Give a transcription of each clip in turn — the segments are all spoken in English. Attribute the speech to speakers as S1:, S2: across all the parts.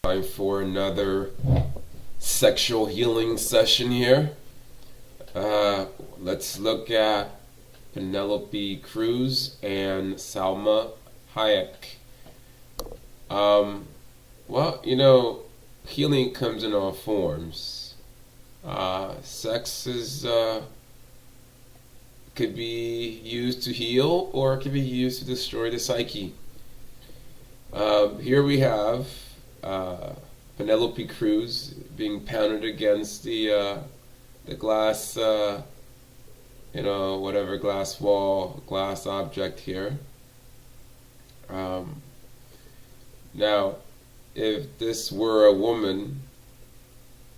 S1: Time for another sexual healing session here. Let's look at Penelope Cruz and Salma Hayek. Well, healing comes in all forms. Sex could be used to heal, or it could be used to destroy the psyche. Here we have Penelope Cruz being pounded against the glass, whatever glass wall, glass object here. Now, if this were a woman,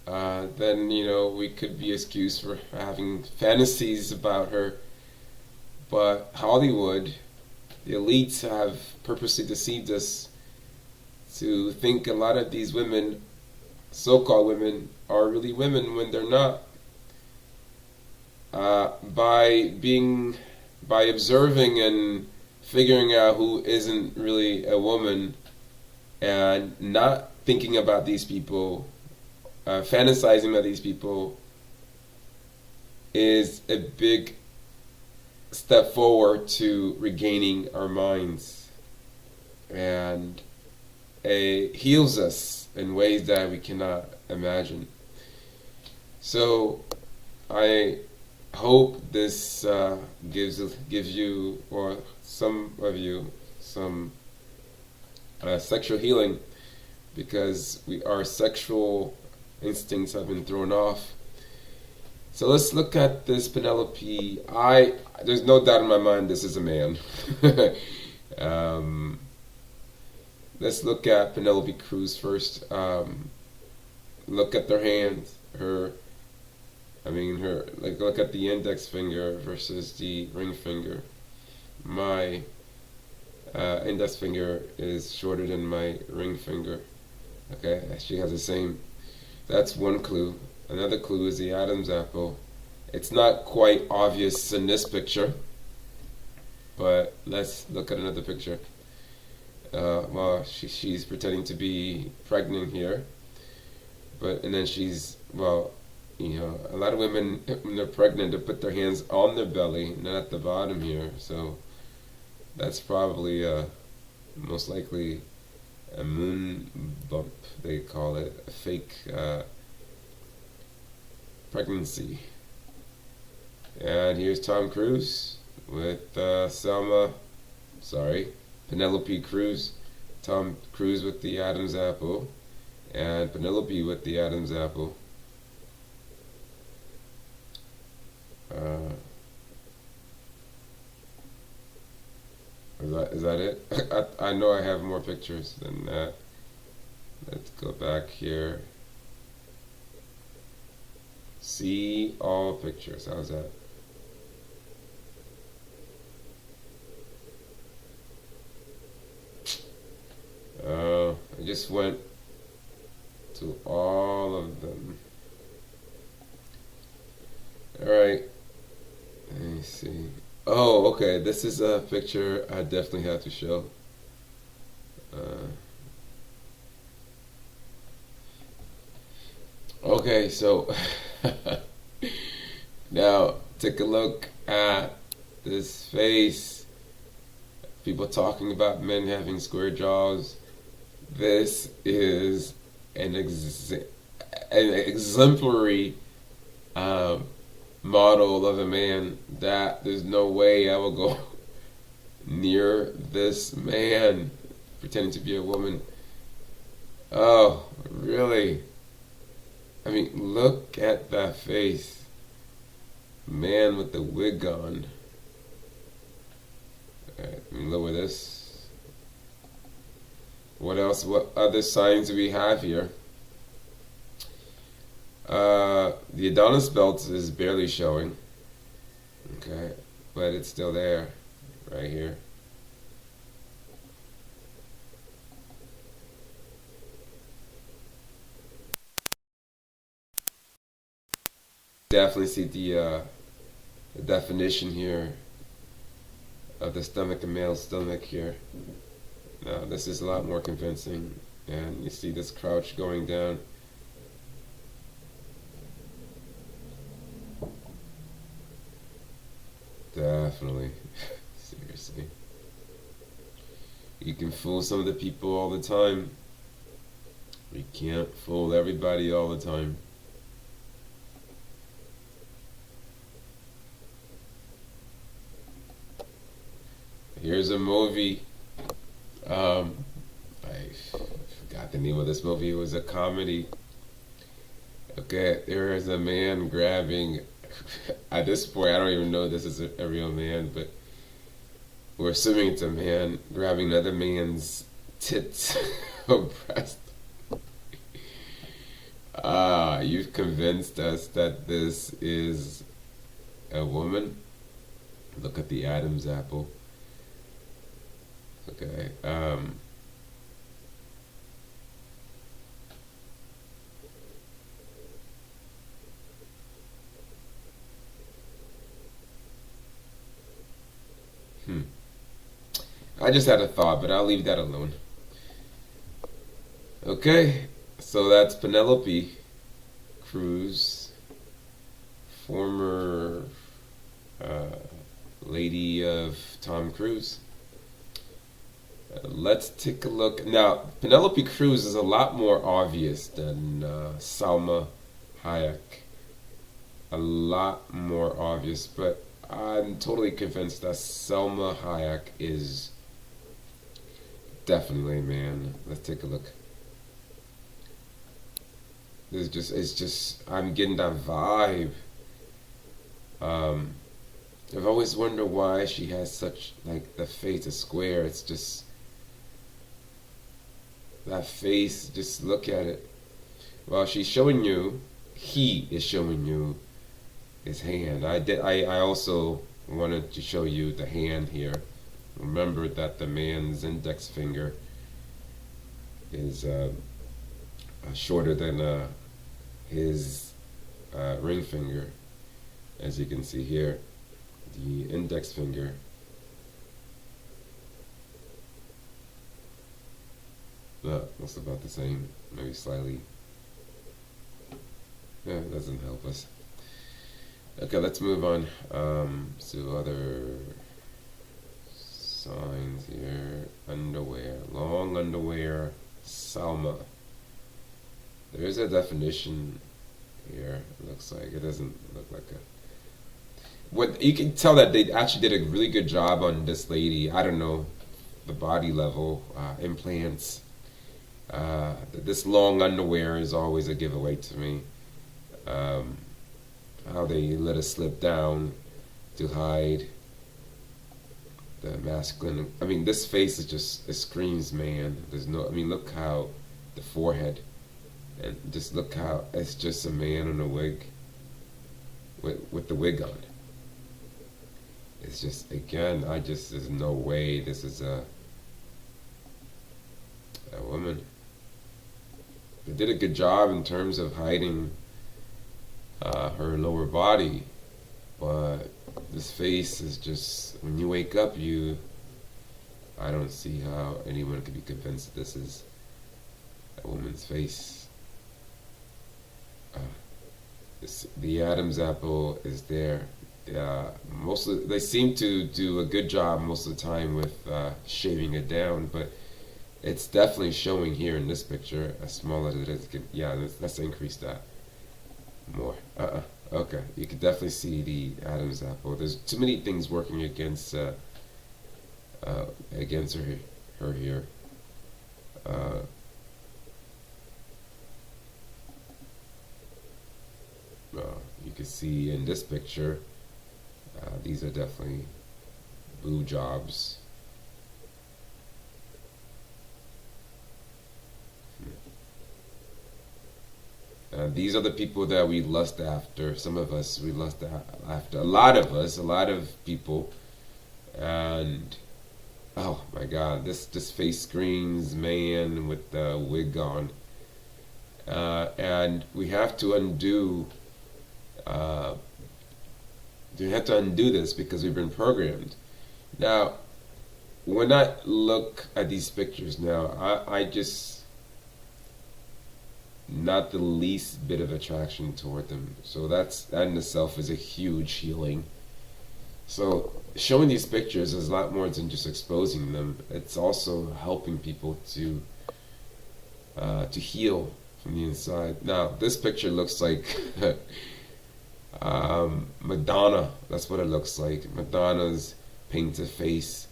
S1: then we could be excused for having fantasies about her. But Hollywood, the elites, have purposely deceived us to think a lot of these women, so-called women, are really women when they're not. By observing and figuring out who isn't really a woman, and not thinking about these people, fantasizing about these people, is a big step forward to regaining our minds, and it heals us in ways that we cannot imagine. So I hope this gives you, or some of you, some sexual healing, because our sexual instincts have been thrown off. So let's look at this Penelope. There's no doubt in my mind this is a man. Let's look at Penelope Cruz first. Look at their hands. Look at the index finger versus the ring finger. My index finger is shorter than my ring finger. Okay, she has the same. That's one clue. Another clue is the Adam's apple. It's not quite obvious in this picture, but let's look at another picture. She's pretending to be pregnant here, and then she's, a lot of women, when they're pregnant, they put their hands on their belly, not at the bottom here. So that's probably most likely a moon bump, they call it, a fake pregnancy. And here's Tom Cruise with Penelope Cruz. Tom Cruise with the Adam's apple, and Penelope with the Adam's apple. Is that it? I know I have more pictures than that. Let's go back here. See all pictures. How's that? I just went to all of them. Alright. Let me see. Oh, okay. This is a picture I definitely have to show. Okay, so now take a look at this face. People talking about men having square jaws. This is an exemplary model of a man that there's no way I will go near this man pretending to be a woman. Oh, really? I mean, look at that face. Man with the wig on. Alright, let me lower this. What else? What other signs do we have here? The Adonis belt is barely showing. Okay, but it's still there, right here. Definitely see the definition here of the stomach, the male stomach here. Now this is a lot more convincing. And you see this crouch going down. Definitely. Seriously. You can fool some of the people all the time. You can't fool everybody all the time. Here's a movie. I forgot the name of this movie. It was a comedy. Okay, there is a man grabbing. At this point, I don't even know this is a real man, but we're assuming it's a man grabbing another man's tits or breast. You've convinced us that this is a woman. Look at the Adam's apple. Okay. Hmm. I just had a thought, but I'll leave that alone. Okay, so that's Penelope Cruz, former uh, lady of Tom Cruise. Let's take a look. Now, Penelope Cruz is a lot more obvious than Salma Hayek. A lot more obvious, but I'm totally convinced that Salma Hayek is definitely a man. Let's take a look. It's just, I'm getting that vibe. Um, I've always wondered why she has such, like, the face is square. It's just, that face, just look at it. Well, she's showing you, he is showing you his hand. I also wanted to show you the hand here. Remember that the man's index finger is shorter than his ring finger, as you can see here. The index finger looks about the same, maybe slightly. Yeah, it doesn't help us. Okay, let's move on to other signs here. Underwear, long underwear, Salma. There's a definition here. It looks like it doesn't look like a. What you can tell that they actually did a really good job on this lady. I don't know the body level, implants. This long underwear is always a giveaway to me. How they let us slip down to hide the masculine. I mean, this face is just, it screams man. There's no, I mean, look how the forehead, and just look how it's just a man in a wig with the wig on. It's just, again, there's no way this is a woman. They did a good job in terms of hiding her lower body, but this face is just, when you wake up, I don't see how anyone could be convinced this is a woman's face. The Adam's apple is there. They seem to do a good job most of the time with shaving it down, but it's definitely showing here in this picture, as small as it is. Yeah, let's increase that more. Okay, you can definitely see the Adam's apple. There's too many things working against her here. You can see in this picture, these are definitely boob jobs. These are the people that we lust after. Some of us, we lust after. A lot of us, a lot of people. And, oh my God, this face screams man with the wig on. And we have to undo, this because we've been programmed. Now, when I look at these pictures now, I just, not the least bit of attraction toward them. So that in itself is a huge healing. So showing these pictures is a lot more than just exposing them. It's also helping people to heal from the inside. Now this picture looks like Madonna. That's what it looks like. Madonna's painted face.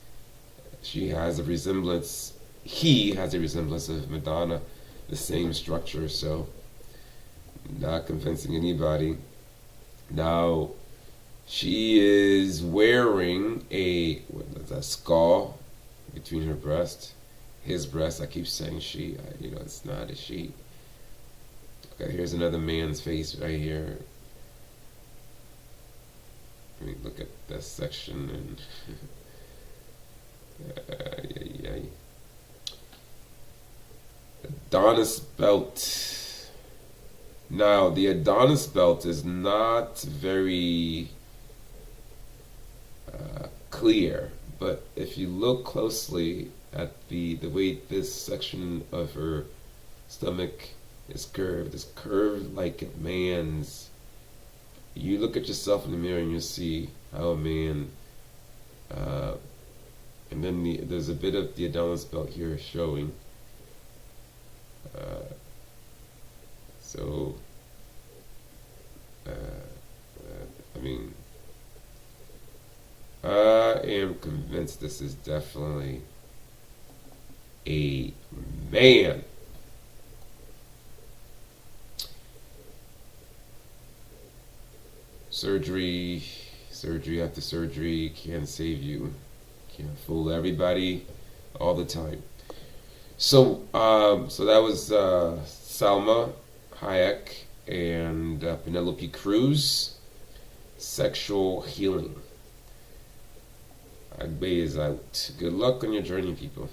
S1: She has a resemblance. He has a resemblance of Madonna, the same structure. So, not convincing anybody. Now, she is wearing a skull between her breast, his breast. I keep saying she. It's not a she. Okay, here's another man's face right here. I mean, look at that section and. Adonis belt. Now, the Adonis belt is not very clear, but if you look closely at the way this section of her stomach is curved, it's curved like a man's. You look at yourself in the mirror and you see how a man. And then there's a bit of the Adonis belt here showing. I am convinced this is definitely a man. Surgery after surgery can't save you. Can't fool everybody all the time. So that was Salma, Hayek, and Penelope Cruz. Sexual healing. Agbe is out. Good luck on your journey, people.